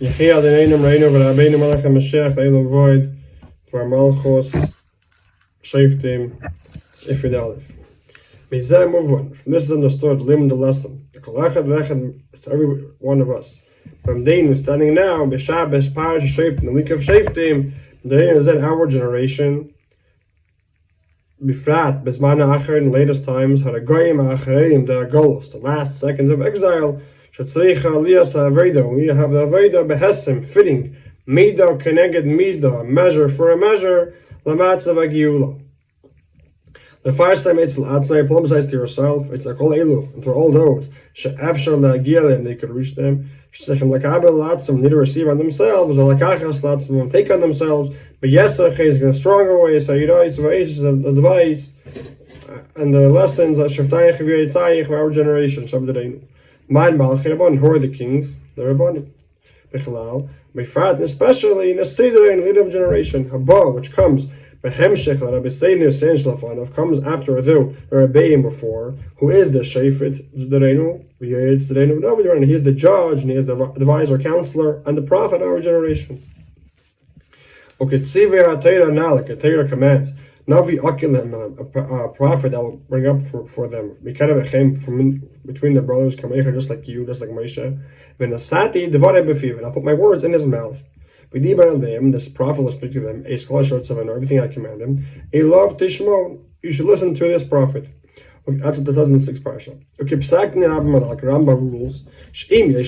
Adonainu Mureno ורבינו מלך המשיח לעולם Dvar Malchus Shoftim סעיף י"א. Mizeh move. From this is understood, limit the lesson. The kolachad vechad to every one of us. From Dane standing now, be shabbas, Parshas Shoftim, the week of Shoftim, Dane is in our generation. Bifrat, Bismana Acher, in the latest times, had a goyim achereim, the golos, the last seconds of exile. Shatzricha Elias Aveda, we have the Aveda behesim, fitting, Mida keneged Mida, measure for a measure, Lamatzav Agiula. The first time it's Atzai, publicize to yourself, it's a kol elu, and for all those, She'efshar La'agiel, and they could reach them, Shechem Lakabel Latzim, need to receive on themselves, or Lakachas Latzim, take on themselves, but Yesach is in a stronger way, so you know, it's the advice, and the lessons that Shaftayich V'Yitzayich of our generation, Shabbat Mine Malchirabon, who are the kings, the Rabbanim. Bichlal, Bifrat, especially in the Seder and leader of generation, Haba, which comes, Behemshech, Rabbi Seinu, Sein Shlafanov, comes after the Rebbeim before, who is the Shefet, Zderenu, V'Yed, Zderenu, Novidran, he is the judge, and he is the advisor, counselor, and the prophet of our generation. Okay, Tzive HaTeira Nalik, a Teira commands, Navi Akilim, a prophet that will bring up for them. From between the brothers, just like you, just like Moshe. Venasati Dvar Befiv, and I'll put my words in his mouth. This prophet will speak to them. A scholar of everything I command him. A love Tishmo, you should listen to this prophet. That's what the 2006 parsha. Okay, Psakin and Rambam rules. If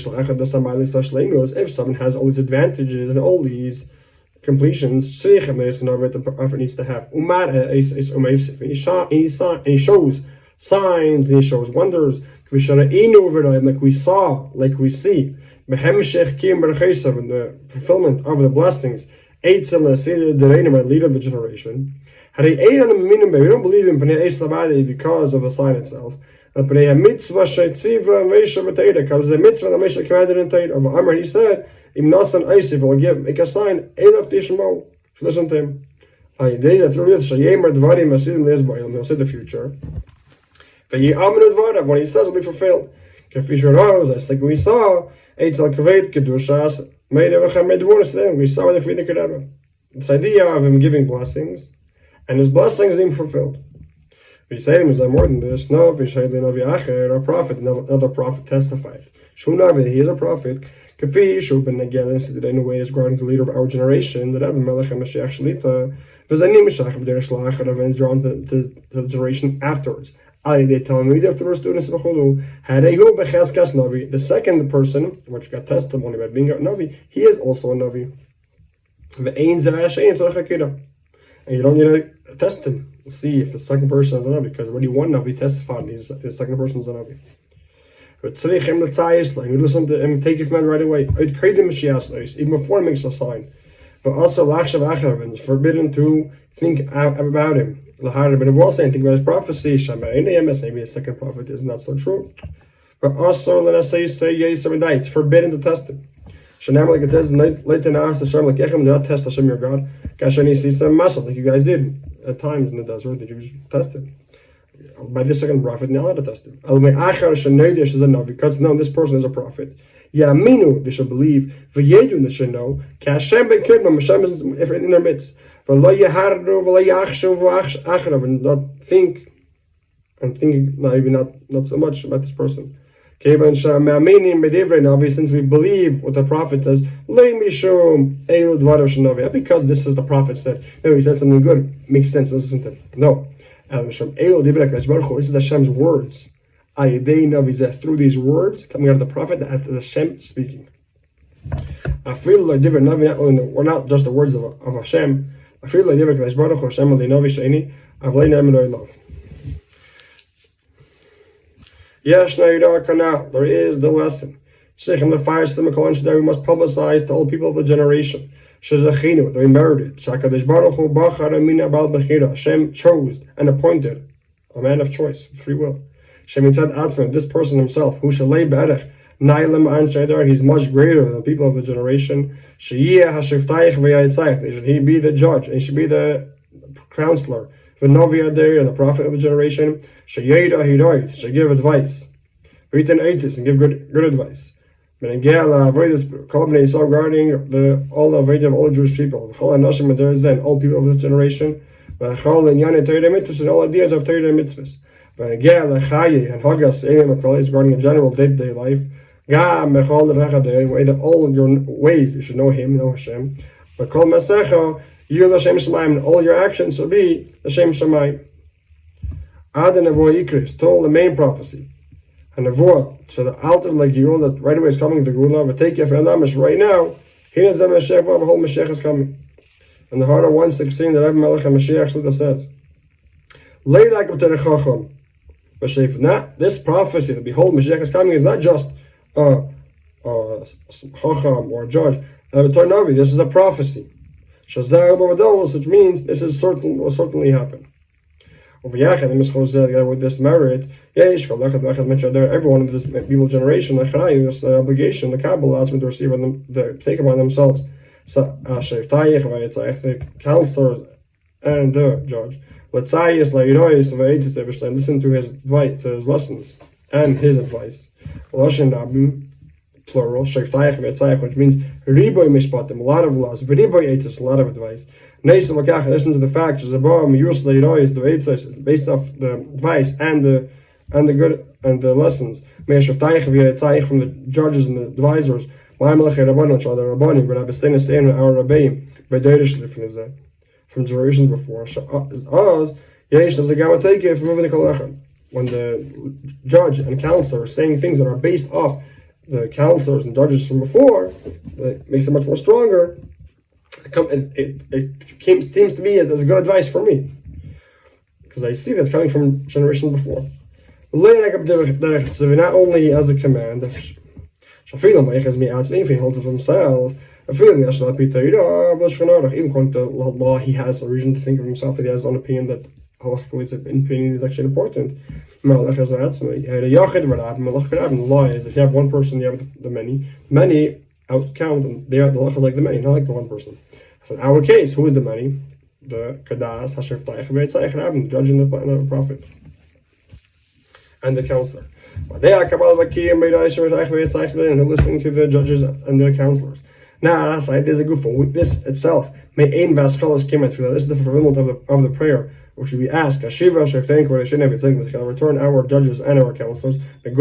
someone has all these advantages and all these completions, sicha, the prophet needs to have. And he shows signs, and he shows wonders, like we saw, like we see. In the fulfillment of the blessings, the leader of the generation. We don't believe in because of the sign itself. Because the mitzvah that Moshe commanded in Torah of Amr, he said, Im Nasan Eisif will make a sign, Elaf Tishmo, listen to him. He'll say the future. When he says, will be fulfilled. Like we saw, we saw with the Friedrich Rebbe. This idea of him giving blessings, and his blessings being fulfilled. We say him is more than this. No, a prophet, another prophet testified. He is a prophet. Kafi should be again the in way is regarding the leader of our generation, the Rebbe Moshiach Shlit. Drawn to the generation afterwards. They tell me after the students of the second person, which got testimony about being a Navi, he is also a Navi. And you don't need to test him, see if the second person is a Navi, because already one Navi testified the second person is a Navi. But you listen to him, take your command right away. Even before he makes a sign. But also, it's forbidden to think about him. But if we're also think about his prophecy, maybe the second prophet is not so true. But also, let us say it's forbidden to test him. Like it says, do not test Hashem your God. Like you guys did at times in the desert, the Jews tested. By this second prophet, not allowed to test him. Because now this person is a prophet. They should believe. They should know. Hashem is in their midst. And not think, not so much about this person. Since we believe what the prophet says, because this is the prophet said. No, he said something good. Makes sense. Listen to him. No. This is Hashem's words. Through these words coming out of the prophet, that Hashem speaking. I feel like different. We're not just the words of Hashem. I feel like different. Yes, there is the lesson. We must publicize to all people of the generation. That we merited. Hashem chose and appointed a man of choice, free will. This person himself, who shall lay berech, he's much greater than the people of the generation. Should he be the judge, and he should be the counselor, and the prophet of the generation. Should give advice, and give good advice. Regarding all the avodah of all the Jewish people, and all people of this generation, and all ideas of Torah and mitzvahs. Regarding in general day-to-day life, all your ways you should know Him, know Hashem. But all your actions shall be Hashem Shamayim. Told the main prophecy. And the Nevuah, so the altar like Geulah that right away is coming to the Geulah, but take you for Anamish right now. He does the Mashiach, the whole Mashiach is coming. And the heart of 116, the Rebbe Melech Moshiach Shlit says, "Lay like up to the Chacham." But this prophecy that behold Mashiach is coming is not just a Chacham or a judge. This is a prophecy. Which means this is will certainly happen. Over Yachad, with this merit, every one of this people generation, the obligation, the Kabbalah asks them to receive them, to take upon themselves. So, the counselors and the judge. Listen to his advice, to his lessons, and his advice. Plural, which means riboy mishpatim, a lot of laws, riboy eitzes, a lot of advice. Listen to the fact based off the advice and the good and the lessons. From the judges and the advisors. From generations before. When the judge and counselor are saying things that are based off the counselors and judges from before, it makes it much more stronger. It seems to me as good advice for me, because I see that's coming from generations before. Not only as a command, if he holds of himself, even according to law, he has a reason to think of himself that he has an opinion that opinion is actually important. The law is if you have one person, you have the many. Many outcount, and they are the like the many, not like the one person. So in our case, who is the many? The Kadas, the judge and the prophet, and the counselor. And they're listening to the judges and the counselors. Now, there's a good for this itself. This is the fulfillment of the prayer, which we ask. Return our judges and our counselors. The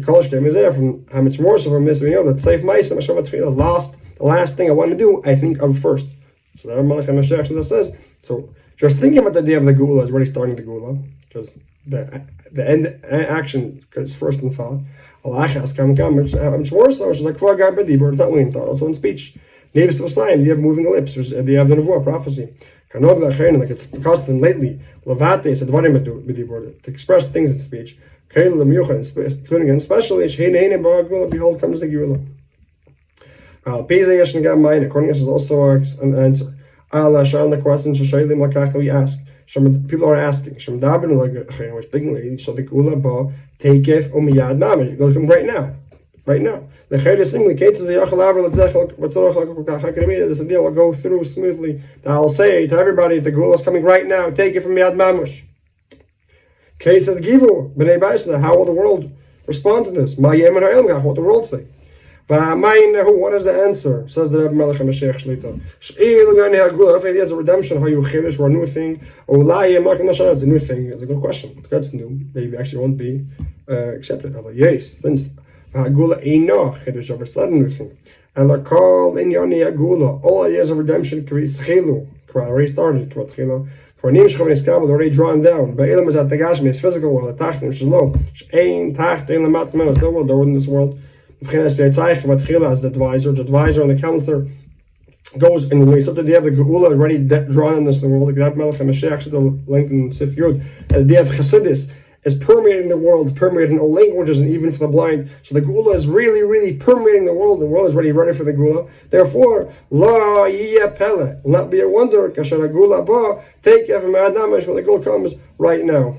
college game is there from how much more so from this. We know that safe mice the last thing I want to do, I think of first. So the Rebbe Moshiach Shlit says. So just thinking about the day of the Geulah is already starting the Geulah, because the end action is first in thought. Allah has come, much more so. She's like, it's not only in thought, also in speech. Navis of sign, you have moving lips, you have the Nevuah prophecy. Like it's custom lately, Lavate said, to express things in speech. Including and especially, behold comes the Geulah. According to this is also an answer. The question we ask. People are asking, which big lady, so the Geulah takef umiyad mamish. It goes from right now. The Chayr singly cases the this idea will go through smoothly. I'll say to everybody, the Geulah is coming right now. Take it from Yad Mamush. Kate to the Givu, B'nai Baisa. How will the world respond to this? What will the world say? What is the answer? Says the Rebbe Melech Moshiach Shlit. If it is a redemption, how you chiddush or a new thing, it's a new thing. It's a good question. If that's new, maybe actually won't be accepted. Yes, since Hagula Eino chiddush over it's not a new thing. And the call in Yoni Hagula, all years of redemption, already started. Already drawn down. But Elam is at the Gashmi, it's physical world, the Tachtim, which is low. Ein Tacht, Ein Lamat, there's no world lower in this world. As the advisor and the counselor goes and wakes up the day of the Geulah already drawn in this world. The Melech Mashiach Shlit lengthened Sif Yud. And the day of Chassidus is permeating the world, permeating all languages and even for the blind. So the Geulah is really, really permeating the world. The world is already ready for the Geulah. Therefore, La Yiyeh Pele will not be a wonder. Kasher Geulah Ba, take Evan Ma'ad Namish when the Geulah comes right now.